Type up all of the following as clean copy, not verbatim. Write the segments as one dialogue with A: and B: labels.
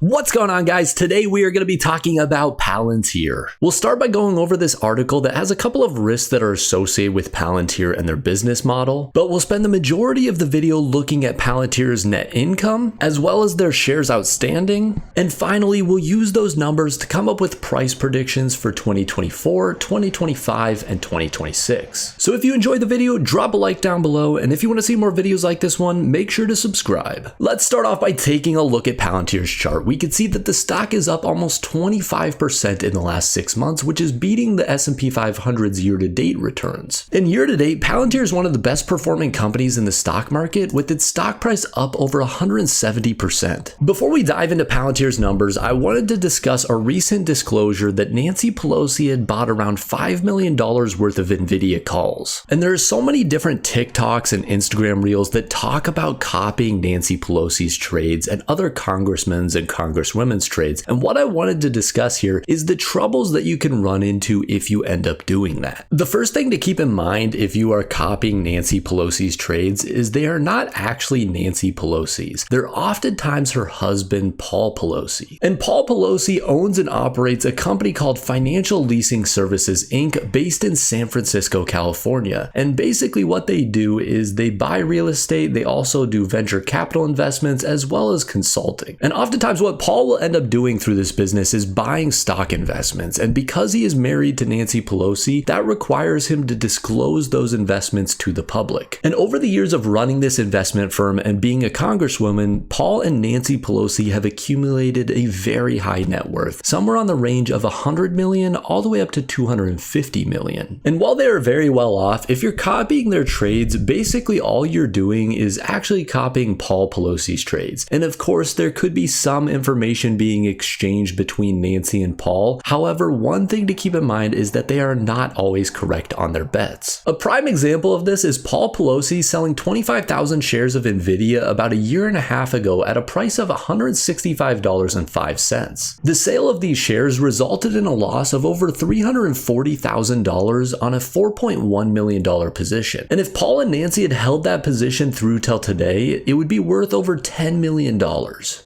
A: What's going on, guys? Today we are going to be talking about Palantir. We'll start by going over this article that has a couple of risks that are associated with Palantir and their business model, but we'll spend the majority of the video looking at Palantir's net income, as well as their shares outstanding, and finally we'll use those numbers to come up with price predictions for 2024, 2025, and 2026. So if you enjoyed the video, drop a like down below, and if you want to see more videos like this one, make sure to subscribe. Let's start off by taking a look at Palantir's chart. We can see that the stock is up almost 25% in the last 6 months, which is beating the S&P 500's year-to-date returns. And year-to-date, Palantir is one of the best performing companies in the stock market, with its stock price up over 170%. Before we dive into Palantir's numbers, I wanted to discuss a recent disclosure that Nancy Pelosi had bought around $5 million worth of Nvidia calls. And there are so many different TikToks and Instagram reels that talk about copying Nancy Pelosi's trades and other congressmen's and congresswomen's trades, and what I wanted to discuss here is the troubles that you can run into if you end up doing that. The first thing to keep in mind if you are copying Nancy Pelosi's trades is they are not actually Nancy Pelosi's. They're oftentimes her husband, Paul Pelosi. And Paul Pelosi owns and operates a company called Financial Leasing Services Inc. based in San Francisco, California. And basically what they do is they buy real estate, they also do venture capital investments as well as consulting. And oftentimes what Paul will end up doing through this business is buying stock investments, and because he is married to Nancy Pelosi, that requires him to disclose those investments to the public. And over the years of running this investment firm and being a congresswoman, Paul and Nancy Pelosi have accumulated a very high net worth, somewhere on the range of 100 million all the way up to 250 million. And while they are very well off, if you're copying their trades, basically all you're doing is actually copying Paul Pelosi's trades. And of course, there could be some information being exchanged between Nancy and Paul. However, one thing to keep in mind is that they are not always correct on their bets. A prime example of this is Paul Pelosi selling 25,000 shares of Nvidia about a year and a half ago at a price of $165.05. The sale of these shares resulted in a loss of over $340,000 on a $4.1 million position. And if Paul and Nancy had held that position through till today, it would be worth over $10 million.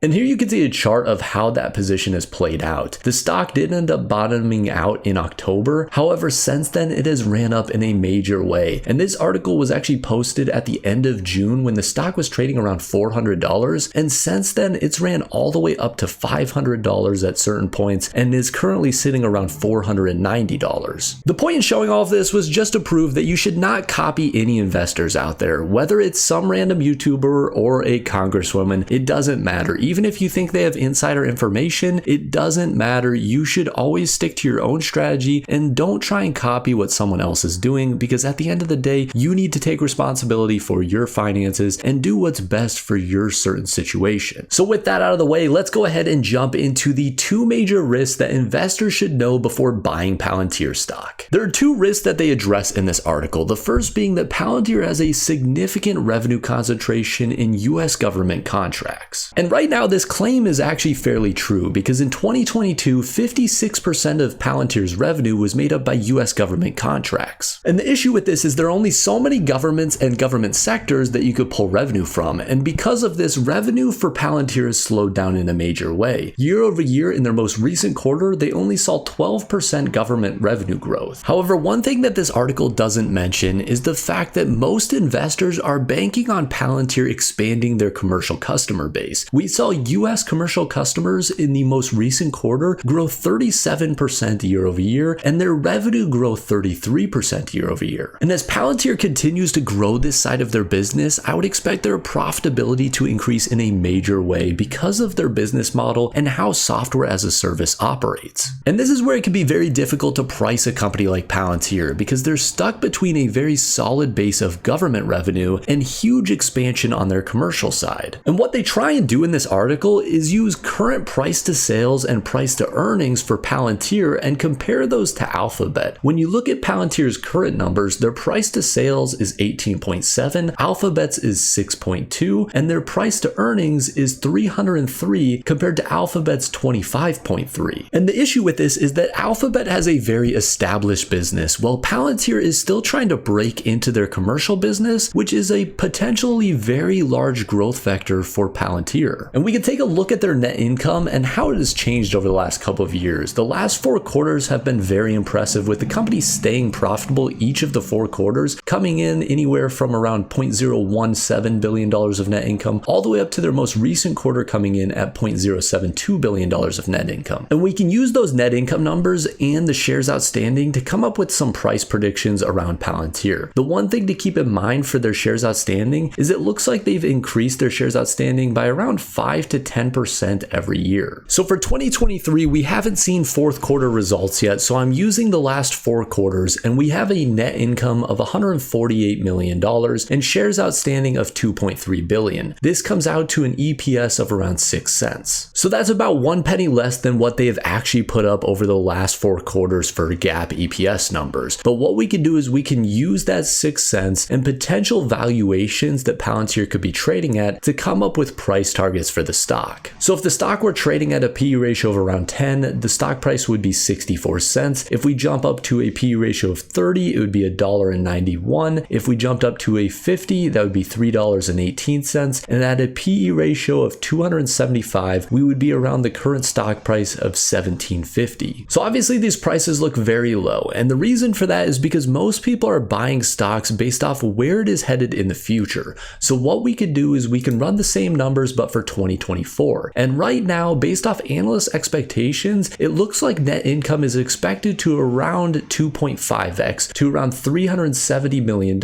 A: And here you can see a chart of how that position has played out. The stock did end up bottoming out in October. However, since then it has ran up in a major way. And this article was actually posted at the end of June when the stock was trading around $400. And since then it's ran all the way up to $500 at certain points and is currently sitting around $490. The point in showing all of this was just to prove that you should not copy any investors out there, whether it's some random YouTuber or a congresswoman. It doesn't matter. Even if you think they have insider information, it doesn't matter. You should always stick to your own strategy and don't try and copy what someone else is doing, because at the end of the day, you need to take responsibility for your finances and do what's best for your certain situation. So with that out of the way, let's go ahead and jump into the two major risks that investors should know before buying Palantir stock. There are two risks that they address in this article. The first being that Palantir has a significant revenue concentration in US government contracts. And right now this claim is actually fairly true, because in 2022, 56% of Palantir's revenue was made up by US government contracts. And the issue with this is there are only so many governments and government sectors that you could pull revenue from, and because of this, revenue for Palantir has slowed down in a major way. Year over year, in their most recent quarter, they only saw 12% government revenue growth. However, one thing that this article doesn't mention is the fact that most investors are banking on Palantir expanding their commercial customer base. We saw US commercial customers in the most recent quarter grow 37% year over year, and their revenue grow 33% year over year. And as Palantir continues to grow this side of their business, I would expect their profitability to increase in a major way because of their business model and how software as a service operates. And this is where it can be very difficult to price a company like Palantir, because they're stuck between a very solid base of government revenue and huge expansion on their commercial side. And what they try and do in this article is use current price to sales and price to earnings for Palantir and compare those to Alphabet. When you look at Palantir's current numbers, their price to sales is 18.7, Alphabet's is 6.2, and their price to earnings is 303 compared to Alphabet's 25.3. And the issue with this is that Alphabet has a very established business, while Palantir is still trying to break into their commercial business, which is a potentially very large growth vector for Palantir. And we can take a look at their net income and how it has changed over the last couple of years, the last 4 quarters have been very impressive, with the company staying profitable each of the 4 quarters, coming in anywhere from around $0.017 billion of net income all the way up to their most recent quarter coming in at $0.072 billion of net income. And we can use those net income numbers and the shares outstanding to come up with some price predictions around Palantir. The one thing to keep in mind for their shares outstanding is it looks like they've increased their shares outstanding by around 5 to 10% every year. So for 2023, we haven't seen 4th quarter results yet, so I'm using the last 4 quarters, and we have a net income of $148 million and shares outstanding of 2.3 billion. This comes out to an EPS of around 6 cents. So that's about 1 penny less than what they have actually put up over the last 4 quarters for GAAP EPS numbers. But what we can do is we can use that 6 cents and potential valuations that Palantir could be trading at to come up with price targets for the stock. So if the stock were trading at a PE ratio of around 10, the stock price would be 64 cents. If we jump up to a PE ratio of 30, it would be $1.91. If we jumped up to a 50, that would be $3.18. And at a PE ratio of 275, we would be around the current stock price of $17.50. So obviously these prices look very low, and the reason for that is because most people are buying stocks based off where it is headed in the future. So what we could do is we can run the same numbers but for 2024. And right now, based off analyst expectations, it looks like net income is expected to around 2.5x to around $370 million.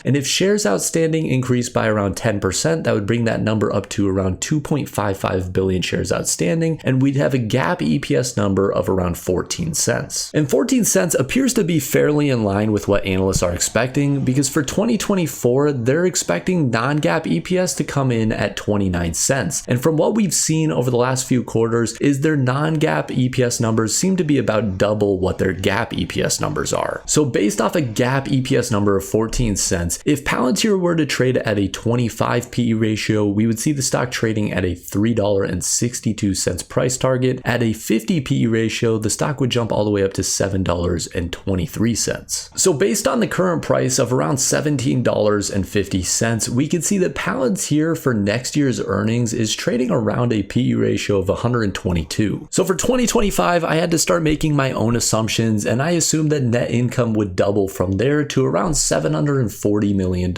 A: And if shares outstanding increase by around 10%, that would bring that number up to around 2.55 billion shares outstanding, and we'd have a GAAP EPS number of around 14 cents. And 14 cents appears to be fairly in line with what analysts are expecting, because for 2024, they're expecting non-GAAP EPS to come in at 29 cents. And from what we've seen over the last few quarters is their non-GAAP EPS numbers seem to be about double what their GAAP EPS numbers are. So based off a GAAP EPS number of 14 cents, if Palantir were to trade at a 25 PE ratio, we would see the stock trading at a $3.62 price target. At a 50 PE ratio, the stock would jump all the way up to $7.23. So based on the current price of around $17.50, we can see that Palantir for next year's earnings is trading around a PE ratio of 122. So for 2025, I had to start making my own assumptions, and I assumed that net income would double from there to around $740 million,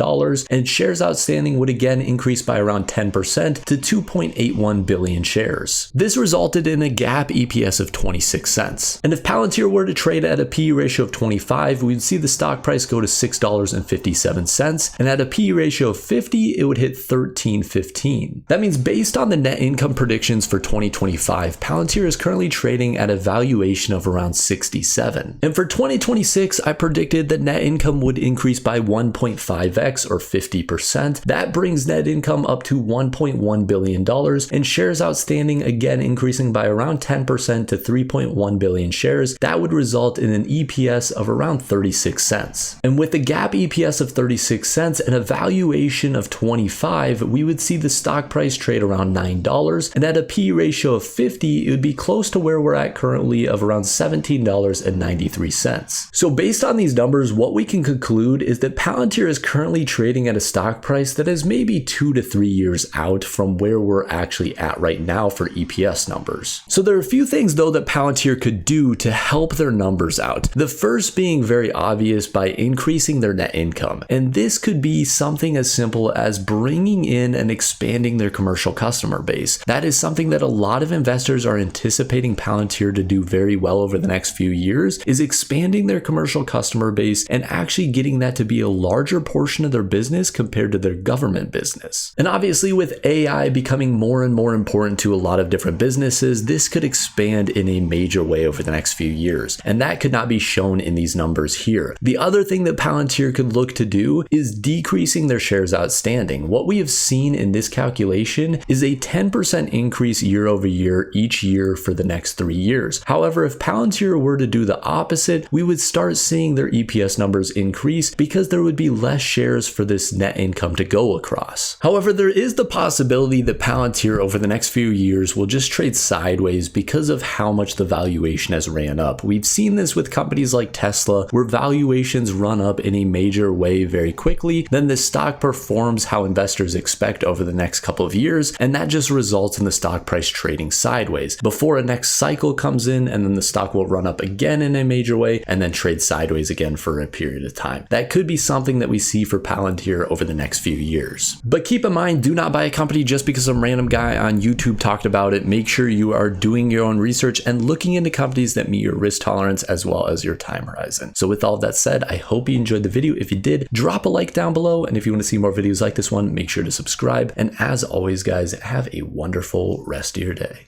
A: and shares outstanding would again increase by around 10% to 2.81 billion shares. This resulted in a GAAP EPS of 26 cents. And if Palantir were to trade at a PE ratio of 25, we'd see the stock price go to $6.57, and at a PE ratio of 50, it would hit $13.15. That means based on the net income predictions for 2025, Palantir is currently trading at a valuation of around 67. And for 2026, I predicted that net income would increase by 1.5x or 50%. That brings net income up to $1.1 billion, and shares outstanding again increasing by around 10% to 3.1 billion shares. That would result in an EPS of around 36 cents. And with the GAAP EPS of 36 cents and a valuation of 25, we would see the stock price trade around $9, and at a PE ratio of 50, it would be close to where we're at currently of around $17.93. So based on these numbers, what we can conclude is that Palantir is currently trading at a stock price that is maybe 2 to 3 years out from where we're actually at right now for EPS numbers. So there are a few things though that Palantir could do to help their numbers out. The first being very obvious by increasing their net income. And this could be something as simple as bringing in and expanding their commercial customer base. That is something that a lot of investors are anticipating Palantir to do very well over the next few years, is expanding their commercial customer base and actually getting that to be a larger portion of their business compared to their government business. And obviously with AI becoming more and more important to a lot of different businesses, this could expand in a major way over the next few years. And that could not be shown in these numbers here. The other thing that Palantir could look to do is decreasing their shares outstanding. What we have seen in this calculation is a 10% increase year over year each year for the next 3 years. However, if Palantir were to do the opposite, we would start seeing their EPS numbers increase because there would be less shares for this net income to go across. However, there is the possibility that Palantir over the next few years will just trade sideways because of how much the valuation has ran up. We've seen this with companies like Tesla, where valuations run up in a major way very quickly, then the stock performs how investors expect over the next couple of years, and that just results results in the stock price trading sideways before a next cycle comes in, and then the stock will run up again in a major way and then trade sideways again for a period of time. That could be something that we see for Palantir over the next few years. But keep in mind, do not buy a company just because some random guy on YouTube talked about it. Make sure you are doing your own research and looking into companies that meet your risk tolerance as well as your time horizon. So with all of that said, I hope you enjoyed the video. If you did, drop a like down below. And if you want to see more videos like this one, make sure to subscribe. And as always, guys, have a wonderful rest of your day.